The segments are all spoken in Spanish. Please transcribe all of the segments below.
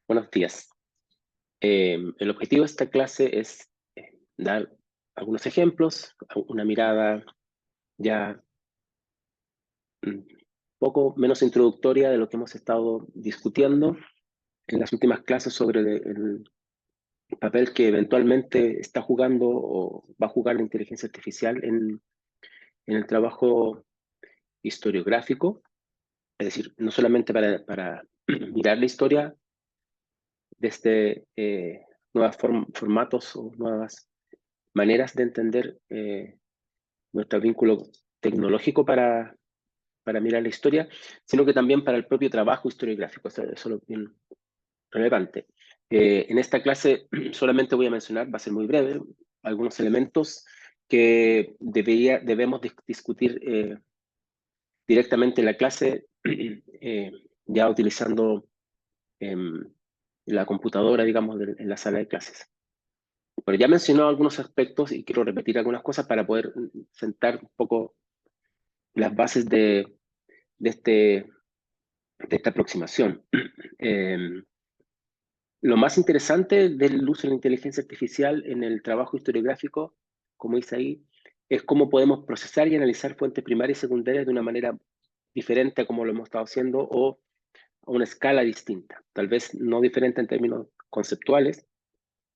Buenos días. El objetivo de esta clase es dar algunos ejemplos, una mirada ya un poco menos introductoria de lo que hemos estado discutiendo en las últimas clases sobre el papel que eventualmente está jugando o va a jugar la inteligencia artificial en el trabajo historiográfico, es decir, no solamente para mirar la historia desde nuevos formatos o nuevas maneras de entender nuestro vínculo tecnológico para mirar la historia, sino que también para el propio trabajo historiográfico. Eso es lo bien relevante. En esta clase solamente voy a mencionar, va a ser muy breve, algunos elementos que debemos discutir directamente en la clase, ya utilizando la computadora, digamos, en la sala de clases. Pero ya mencionó algunos aspectos y quiero repetir algunas cosas para poder sentar un poco las bases de, este, de esta aproximación. Eh, lo más interesante del uso de la inteligencia artificial en el trabajo historiográfico, como dice ahí, es cómo podemos procesar y analizar fuentes primarias y secundarias de una manera diferente a como lo hemos estado haciendo o a una escala distinta. Tal vez no diferente en términos conceptuales,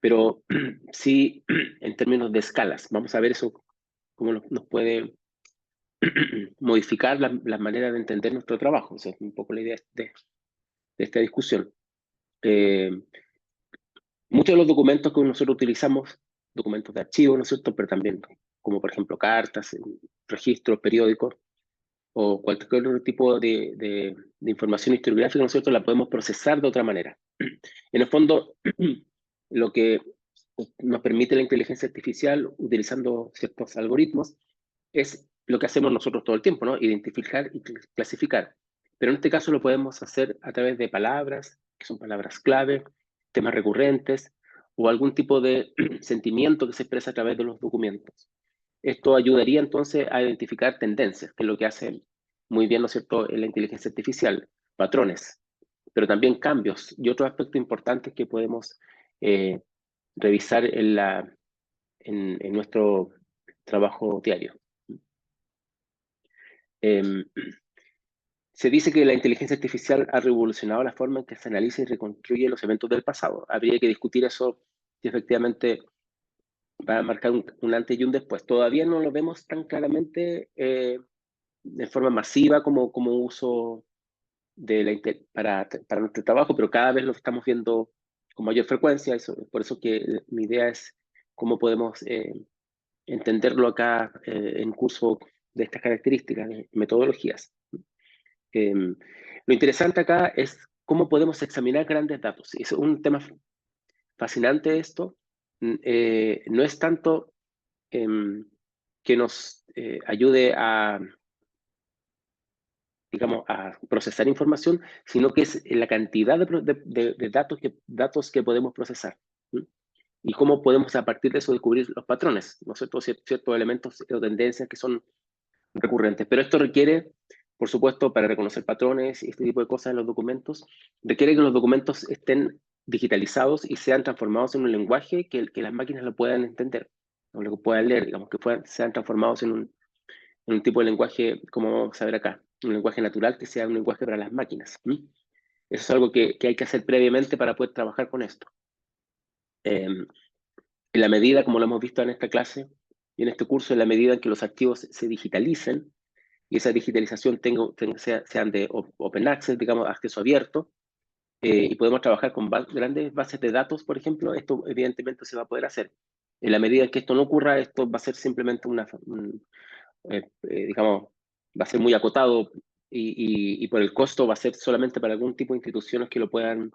pero sí en términos de escalas. Vamos a ver eso, cómo nos puede modificar la manera de entender nuestro trabajo. Esa es un poco la idea de esta discusión. Eh, muchos de los documentos que nosotros utilizamos, documentos de archivo, ¿no es cierto? Pero también, como por ejemplo cartas, registros, periódicos, o cualquier otro tipo de información historiográfica, ¿no es cierto? La podemos procesar de otra manera. En el fondo, lo que nos permite la inteligencia artificial, utilizando ciertos algoritmos, es lo que hacemos nosotros todo el tiempo, ¿no? Identificar y clasificar. Pero en este caso lo podemos hacer a través de palabras, que son palabras clave, temas recurrentes, o algún tipo de sentimiento que se expresa a través de los documentos. Esto ayudaría entonces a identificar tendencias, que es lo que hace muy bien, ¿no es cierto?, en la inteligencia artificial, patrones, pero también cambios y otros aspectos importantes que podemos eh, revisar en nuestro trabajo diario. Eh, se dice que la inteligencia artificial ha revolucionado la forma en que se analiza y reconstruye los eventos del pasado. Habría que discutir eso si efectivamente va a marcar un antes y un después. Todavía no lo vemos tan claramente de forma masiva como uso para nuestro trabajo, pero cada vez lo estamos viendo con mayor frecuencia. Por eso que mi idea es cómo podemos entenderlo acá en curso de estas características, de metodologías. Lo interesante acá es cómo podemos examinar grandes datos. Es un tema fascinante esto. No es tanto que nos ayude a, digamos, a procesar información, sino que es la cantidad de datos que podemos procesar. ¿Sí? Y cómo podemos a partir de eso descubrir los patrones, ¿no es cierto? Ciertos elementos o tendencias que son recurrentes. Pero esto requiere, por supuesto, para reconocer patrones y este tipo de cosas en los documentos, requiere que los documentos estén digitalizados y sean transformados en un lenguaje que las máquinas lo puedan entender, o lo puedan leer, digamos, que sean transformados en un tipo de lenguaje, como vamos a ver acá, un lenguaje natural que sea un lenguaje para las máquinas. ¿Mm? Eso es algo que hay que hacer previamente para poder trabajar con esto. En la medida, como lo hemos visto en esta clase y en este curso, en la medida en que los archivos se digitalicen y esa digitalización sean de open access, digamos, acceso abierto, y podemos trabajar con grandes bases de datos, por ejemplo, esto evidentemente se va a poder hacer. En la medida en que esto no ocurra, esto va a ser simplemente digamos, va a ser muy acotado y por el costo va a ser solamente para algún tipo de instituciones que lo puedan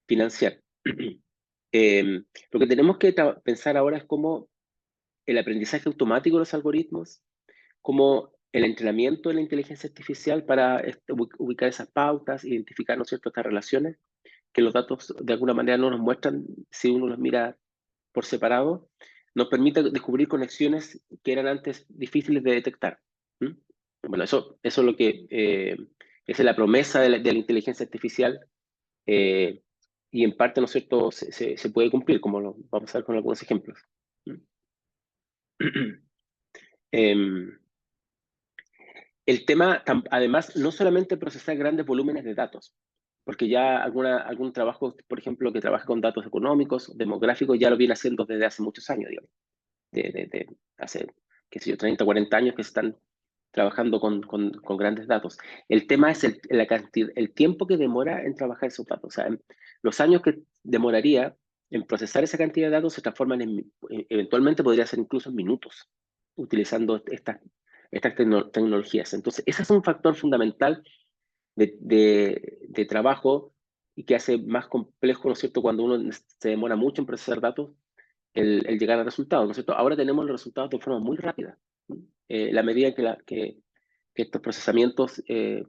financiar. Lo que tenemos que pensar ahora es cómo el aprendizaje automático de los algoritmos, cómo el entrenamiento de la inteligencia artificial para ubicar esas pautas, identificar, ¿no es cierto?, estas relaciones, que los datos de alguna manera no nos muestran si uno los mira por separado, nos permite descubrir conexiones que eran antes difíciles de detectar. ¿Mm? Bueno, eso es lo que esa es la promesa de la inteligencia artificial, eh, y en parte, ¿no es cierto?, se puede cumplir, como lo vamos a ver con algunos ejemplos. El tema, además, no solamente procesar grandes volúmenes de datos, porque ya algún trabajo, por ejemplo, que trabaja con datos económicos, demográficos, ya lo viene haciendo desde hace muchos años, digamos, de hace, qué sé yo, 30, 40 años que se están trabajando con grandes datos. El tema es el tiempo que demora en trabajar esos datos. O sea, los años que demoraría en procesar esa cantidad de datos se transforman eventualmente podría ser incluso en minutos, utilizando estas tecnologías. Entonces, ese es un factor fundamental de trabajo y que hace más complejo, ¿no es cierto?, cuando uno se demora mucho en procesar datos, el llegar al resultado, ¿no es cierto? Ahora tenemos los resultados de forma muy rápida. La medida que estos procesamientos de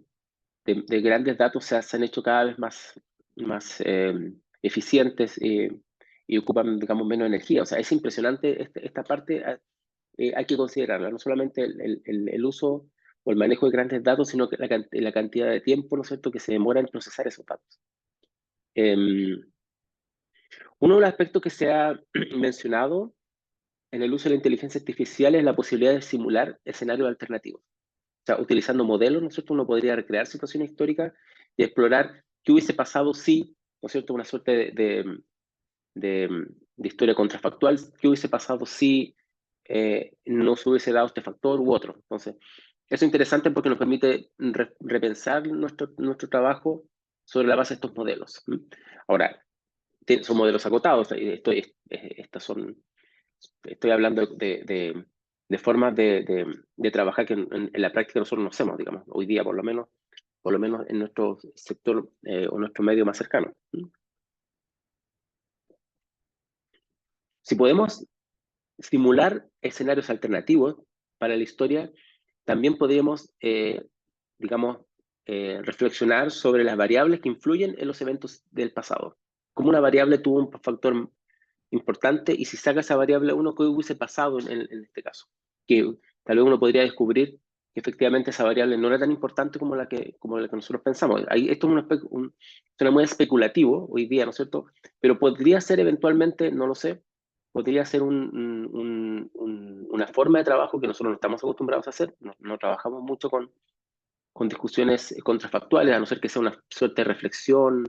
grandes datos se han hecho cada vez más eficientes y ocupan, digamos, menos energía. O sea, es impresionante esta parte, hay que considerarla, no solamente el uso o el manejo de grandes datos, sino que la cantidad de tiempo, ¿no es cierto?, que se demora en procesar esos datos. Uno de los aspectos que se ha mencionado en el uso de la inteligencia artificial es la posibilidad de simular escenarios alternativos. O sea, utilizando modelos, ¿no es cierto?, uno podría recrear situaciones históricas y explorar qué hubiese pasado si, ¿no es cierto?, una suerte de historia contrafactual, qué hubiese pasado si no se hubiese dado este factor u otro. Entonces, eso es interesante porque nos permite repensar nuestro trabajo sobre la base de estos modelos. Ahora, son modelos acotados, estoy hablando de formas de trabajar que en la práctica nosotros no hacemos, digamos, hoy día por lo menos en nuestro sector o nuestro medio más cercano. Si podemos simular escenarios alternativos para la historia, también podríamos, digamos, reflexionar sobre las variables que influyen en los eventos del pasado. Como una variable tuvo un factor importante y si saca esa variable uno, ¿qué hubiese pasado en este caso? Que tal vez uno podría descubrir que efectivamente esa variable no era tan importante como la que nosotros pensamos. Esto suena muy especulativo hoy día, ¿no es cierto? Pero podría ser eventualmente, no lo sé, podría ser una forma de trabajo que nosotros no estamos acostumbrados a hacer. No trabajamos mucho con discusiones contrafactuales, a no ser que sea una suerte de reflexión,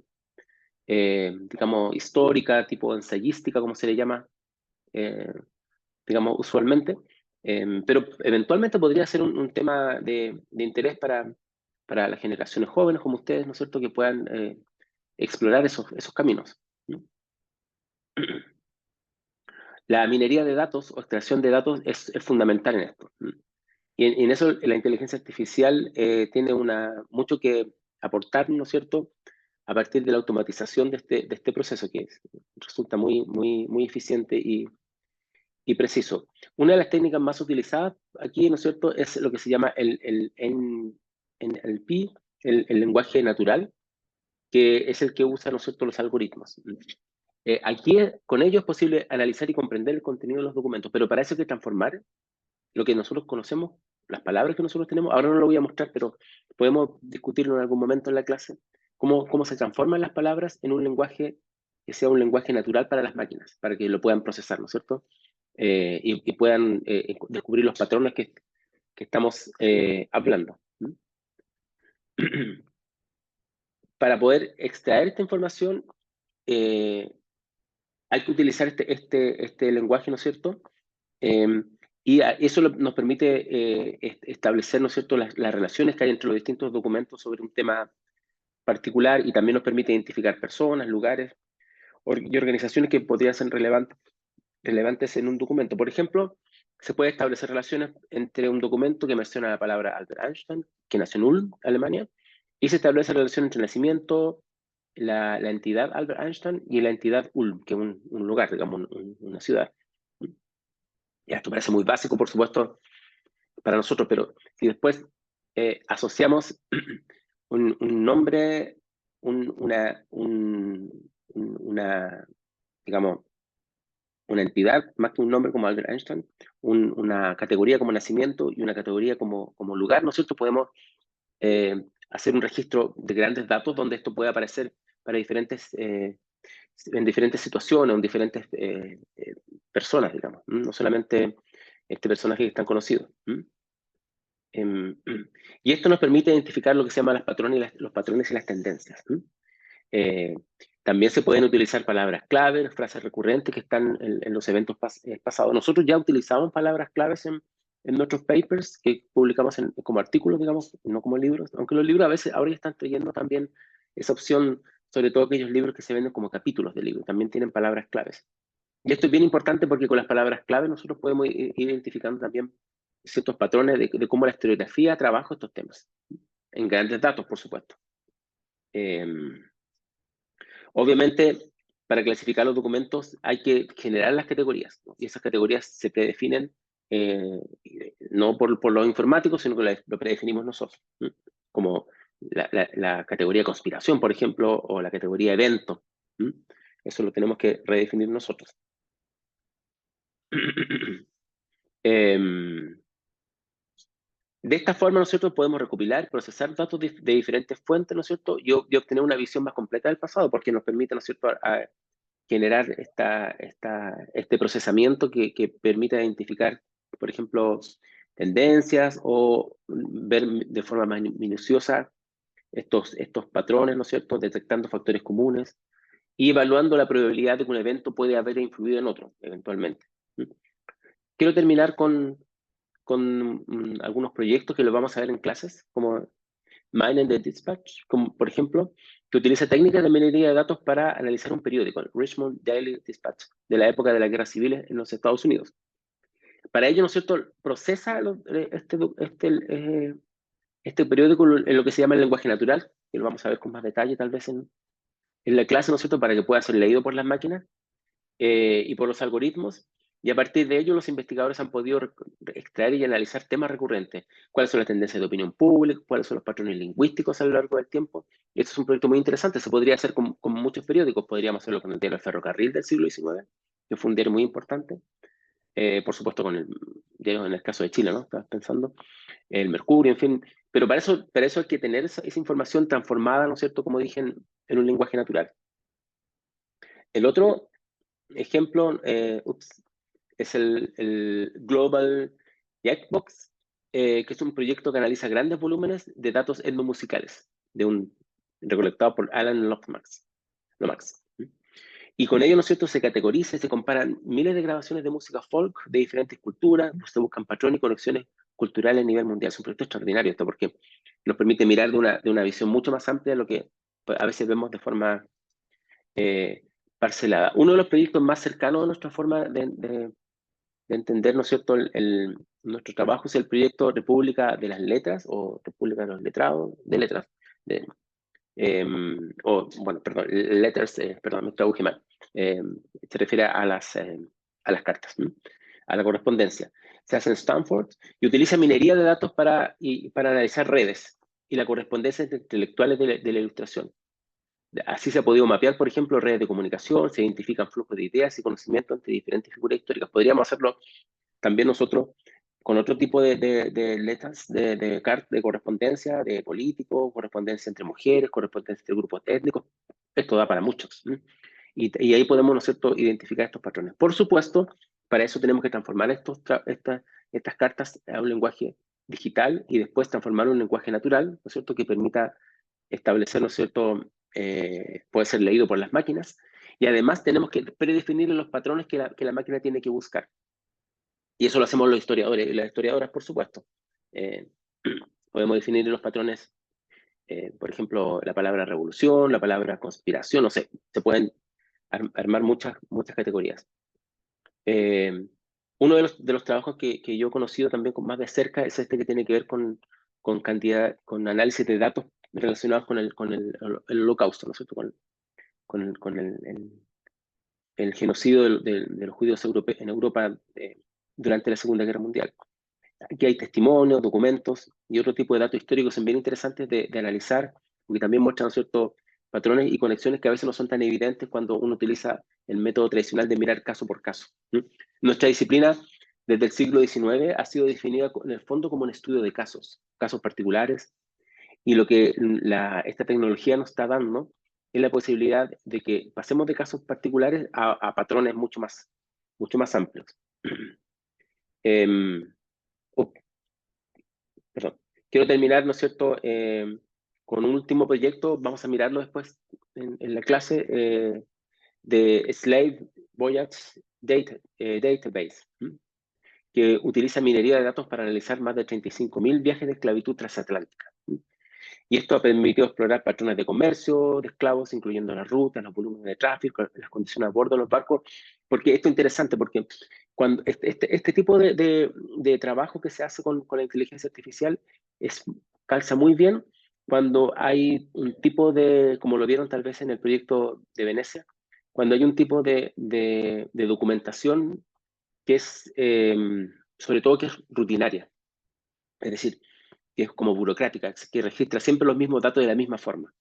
digamos, histórica, tipo ensayística, como se le llama, digamos, usualmente. Pero eventualmente podría ser un tema de interés para las generaciones jóvenes como ustedes, ¿no es cierto?, que puedan explorar esos caminos. La minería de datos o extracción de datos es fundamental en esto. Y en eso la inteligencia artificial tiene mucho que aportar, ¿no es cierto?, a partir de la automatización de este proceso que resulta muy eficiente y preciso. Una de las técnicas más utilizadas aquí, ¿no es cierto?, es lo que se llama el NLP, el lenguaje natural, que es el que usa, ¿no es cierto?, los algoritmos. Aquí con ello es posible analizar y comprender el contenido de los documentos, pero para eso hay que transformar lo que nosotros conocemos, las palabras que nosotros tenemos. Ahora no lo voy a mostrar, pero podemos discutirlo en algún momento en la clase, cómo se transforman las palabras en un lenguaje que sea un lenguaje natural para las máquinas, para que lo puedan procesar, ¿no es cierto? Y puedan descubrir los patrones que estamos hablando. Para poder extraer esta información, hay que utilizar este lenguaje, ¿no es cierto? Y eso nos permite establecer, ¿no es cierto?, las relaciones que hay entre los distintos documentos sobre un tema particular y también nos permite identificar personas, lugares y organizaciones que podrían ser relevantes en un documento. Por ejemplo, se puede establecer relaciones entre un documento que menciona la palabra Albert Einstein, que nació en Ulm, Alemania, y se establece relación entre el nacimiento, la entidad Albert Einstein y la entidad Ulm, que es un lugar, digamos, una ciudad. Y esto parece muy básico, por supuesto, para nosotros, pero si después asociamos un nombre, digamos, una entidad, más que un nombre como Albert Einstein, una categoría como nacimiento y una categoría como lugar, ¿no es cierto? Podemos hacer un registro de grandes datos donde esto puede aparecer para diferentes en diferentes situaciones, en diferentes personas, digamos, no solamente este personaje que es tan conocido. Y esto nos permite identificar lo que se llama los patrones y las tendencias. También se pueden utilizar palabras clave, frases recurrentes que están en los eventos pasados. Nosotros ya utilizamos palabras claves en nuestros papers que publicamos como artículos, digamos, no como libros, aunque los libros a veces ahora ya están trayendo también esa opción, sobre todo aquellos libros que se venden como capítulos de libros, también tienen palabras claves. Y esto es bien importante porque con las palabras clave nosotros podemos ir identificando también ciertos patrones de cómo la historiografía trabaja estos temas, en grandes datos, por supuesto. Obviamente, para clasificar los documentos hay que generar las categorías, ¿no? Y esas categorías se predefinen no por los informáticos, sino que lo predefinimos nosotros, ¿no? Como la categoría conspiración, por ejemplo, o la categoría evento. ¿No? Eso lo tenemos que redefinir nosotros. De esta forma, ¿no es cierto?, podemos recopilar, procesar datos de diferentes fuentes, ¿no es cierto?, y obtener una visión más completa del pasado, porque nos permite, ¿no es cierto?, generar este procesamiento que permita identificar, por ejemplo, tendencias o ver de forma más minuciosa estos patrones, ¿no es cierto?, detectando factores comunes y evaluando la probabilidad de que un evento puede haber influido en otro, eventualmente. Quiero terminar con algunos proyectos que los vamos a ver en clases, como Mine and the Dispatch, como por ejemplo, que utiliza técnicas de minería de datos para analizar un periódico, el Richmond Daily Dispatch, de la época de las guerras civiles en los Estados Unidos. Para ello, ¿no es cierto?, procesa este periódico en lo que se llama el lenguaje natural, que lo vamos a ver con más detalle tal vez en la clase, ¿no es cierto?, para que pueda ser leído por las máquinas y por los algoritmos. Y a partir de ello, los investigadores han podido extraer y analizar temas recurrentes. ¿Cuáles son las tendencias de opinión pública? ¿Cuáles son los patrones lingüísticos a lo largo del tiempo? Y esto es un proyecto muy interesante. Se podría hacer con muchos periódicos. Podríamos hacerlo con el diario El Ferrocarril del siglo XIX, que fue un diario muy importante. Por supuesto, con el diario en el caso de Chile, ¿no? Estás pensando. El Mercurio, en fin. Pero para eso hay que tener esa información transformada, ¿no es cierto?, como dije, en un lenguaje natural. El otro ejemplo, es el Global Jackbox, que es un proyecto que analiza grandes volúmenes de datos etnomusicales, recolectado por Alan Lomax. Y con ello, ¿no es cierto?, se categoriza y se comparan miles de grabaciones de música folk de diferentes culturas, se buscan patrones y conexiones culturales a nivel mundial. Es un proyecto extraordinario esto, porque nos permite mirar de una visión mucho más amplia de lo que a veces vemos de forma parcelada. Uno de los proyectos más cercanos a nuestra forma de entender, ¿no es cierto?, nuestro trabajo es el proyecto República de las Letras o República de los Letrados, de Letras. Bueno, perdón, Letters, perdón, me traduje mal. Se refiere a las cartas, ¿no?, a la correspondencia. Se hace en Stanford y utiliza minería de datos para analizar redes y la correspondencia entre intelectuales de la ilustración. Así se ha podido mapear, por ejemplo, redes de comunicación, se identifican flujos de ideas y conocimiento entre diferentes figuras históricas. Podríamos hacerlo también nosotros con otro tipo de letras, de correspondencia, de políticos, correspondencia entre mujeres, correspondencia entre grupos étnicos. Esto da para muchos. Y ahí podemos, ¿no es cierto?, identificar estos patrones. Por supuesto, para eso tenemos que transformar estas cartas a un lenguaje digital y después transformarlo en un lenguaje natural, ¿no es cierto?, que permita establecer, ¿no es cierto?, puede ser leído por las máquinas, y además tenemos que predefinir los patrones que la máquina tiene que buscar. Y eso lo hacemos los historiadores y las historiadoras, por supuesto. Podemos definir los patrones, por ejemplo, la palabra revolución, la palabra conspiración, no sé, se pueden armar muchas categorías. Uno de los trabajos que yo he conocido también con más de cerca es este que tiene que ver con análisis de datos relacionados con el holocausto, ¿no es cierto?, con el genocidio de los judíos en Europa durante la Segunda Guerra Mundial. Aquí hay testimonios, documentos y otro tipo de datos históricos son bien interesantes de analizar, porque también muestran ciertos patrones y conexiones que a veces no son tan evidentes cuando uno utiliza el método tradicional de mirar caso por caso. Nuestra disciplina, desde el siglo XIX, ha sido definida en el fondo como un estudio de casos particulares, y lo que esta tecnología nos está dando es la posibilidad de que pasemos de casos particulares a patrones mucho más amplios. Oh, perdón. Quiero terminar, ¿no es cierto?, con un último proyecto. Vamos a mirarlo después en la clase de Slave Voyage Database, que utiliza minería de datos para analizar más de 35.000 viajes de esclavitud transatlántica. Y esto ha permitido explorar patrones de comercio de esclavos, incluyendo las rutas, los volúmenes de tráfico, las condiciones a bordo de los barcos, porque esto es interesante, porque cuando este tipo de trabajo que se hace con la inteligencia artificial calza muy bien cuando hay un tipo de, como lo vieron tal vez en el proyecto de Venecia, cuando hay un tipo de documentación que es, sobre todo, que es rutinaria. Es decir, que es como burocrática, que registra siempre los mismos datos de la misma forma.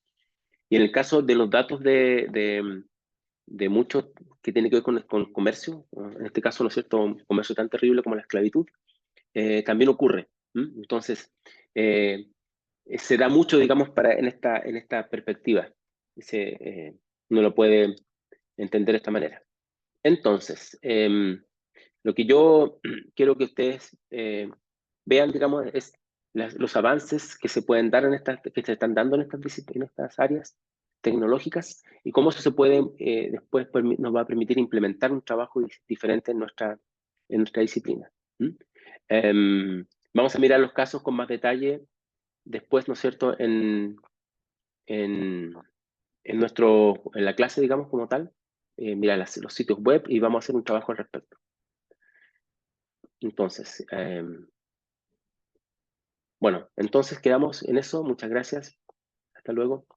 Y en el caso de los datos de muchos que tienen que ver con comercio, en este caso, ¿no es cierto?, un comercio tan terrible como la esclavitud, también ocurre. Entonces, se da mucho, digamos, en esta perspectiva. Uno lo puede entender de esta manera. Entonces, lo que yo quiero que ustedes vean, digamos, es los avances que se pueden dar que se están dando en estas áreas tecnológicas y cómo eso se puede después nos va a permitir implementar un trabajo diferente en nuestra disciplina. Vamos a mirar los casos con más detalle después, ¿no es cierto?, en la clase, digamos, como tal. Mira los sitios web y vamos a hacer un trabajo al respecto. Entonces, bueno, entonces quedamos en eso. Muchas gracias. Hasta luego.